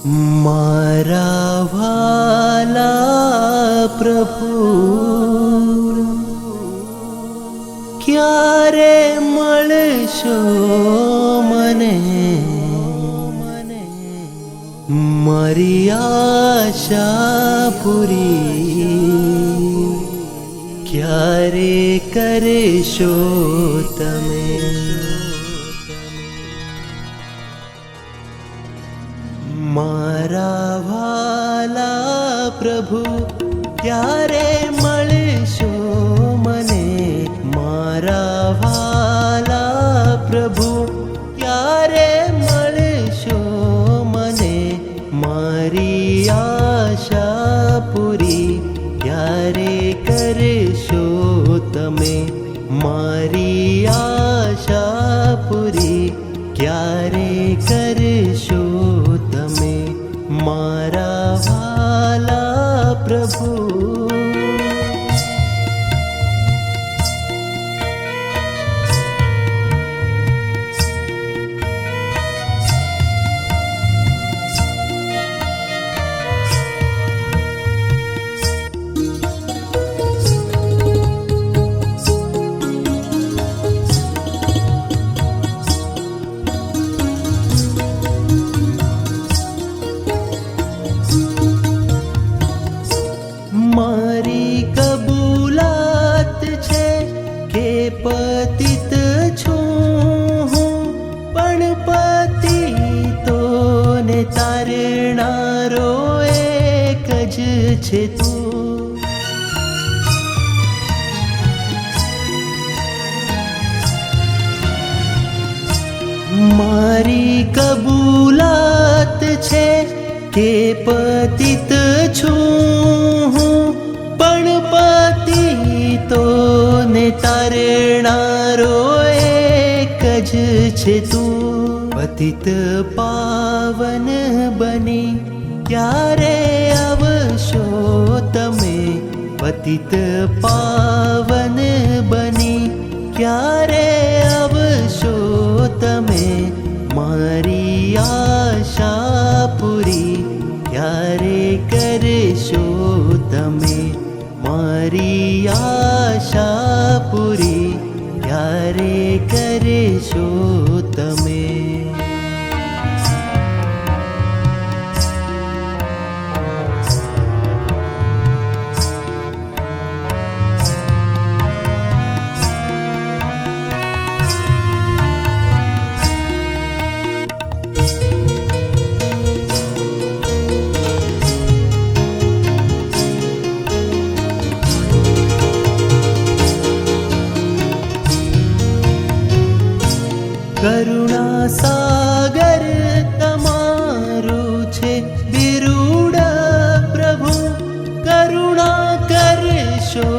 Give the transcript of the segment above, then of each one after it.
મારા વાલા પ્રભુ ક્યારે મળશો મને, મારી આશા પૂરી ક્યારે કરશો તમે। મારા વાલા પ્રભુ ક્યારે મળશો મને, મારા વાલા પ્રભુ ક્યારે મળશો મને, મારી આશા પૂરી ક્યારે કરશો તમે, મારી આશા પૂરી ક્યારે કરશો તમે, મારા વાલા પ્રભુ। મારી કબૂલાત છે કે પતિત છું હું, પણ પતિતોને તારનારો એક જ છે તું। મારી કબૂલાત છે કે પતિત છું હું, પણ પતિતોને તારનારો એક જ છે તું। પતિત પાવન બની ક્યારે આવશો તમે, પતિત પાવન બની ક્યારે આવશો તમે, મારી આશા પૂરી ક્યારે કરશો તમે, મારી આશા પૂરી ક્યારે કરશો તમે। કરુણા સાગર તમારું છે બિરુડ પ્રભુ, કરુણા કરશો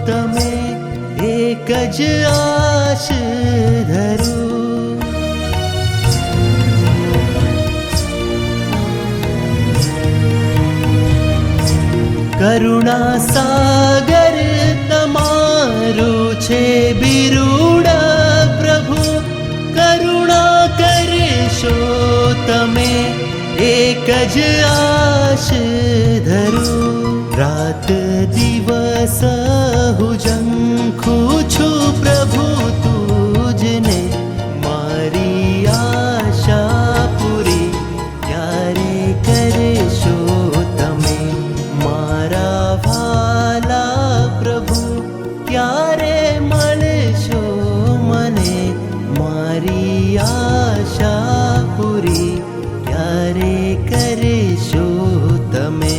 તમે એક જ આશ ધરું। કરુણા સાગર તમારું છે બિરુડ પ્રભુ, કરુણા કરશો તમે એક જ આશ ધરું। રાત દિવસ હું ઝંખું છું પ્રભુ તુજને, મારી આશા પૂરી ક્યારે કરશો તમે, મારા વાલા પ્રભુ ક્યારે મળશો મને, મારી આશા પૂરી ક્યારે કરશો તમે।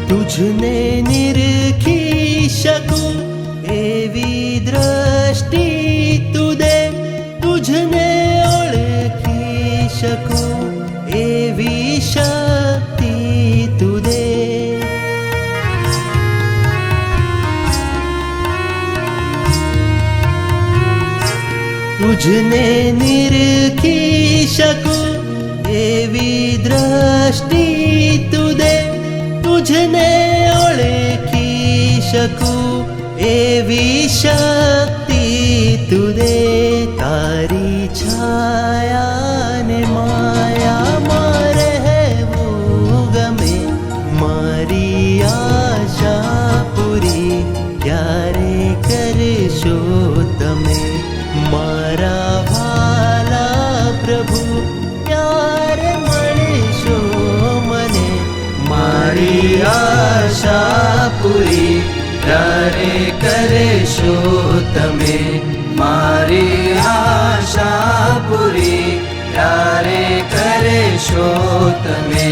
તુજને નિરખી શકું એવી દ્રષ્ટિ તું દે, તુજને ઓળખી શકું એવી શક્તિ તું દે। તુજને નિરખી શકું એવી દ્રષ્ટિ તું દે, તુજને ઓળખી શકું એવી શક્તિ તું દે. તારી છાયા ને માયામાં રહેવું ગમે, મારી આશા પૂરી ક્યારે કરશો તમે. મારા ભાલા પ્રભુ ક્યારે મળશો મને, મારી આશા પૂરી ક્યારે કરશો તમે. મારી આશા પૂરી ક્યારે કરશો તમે.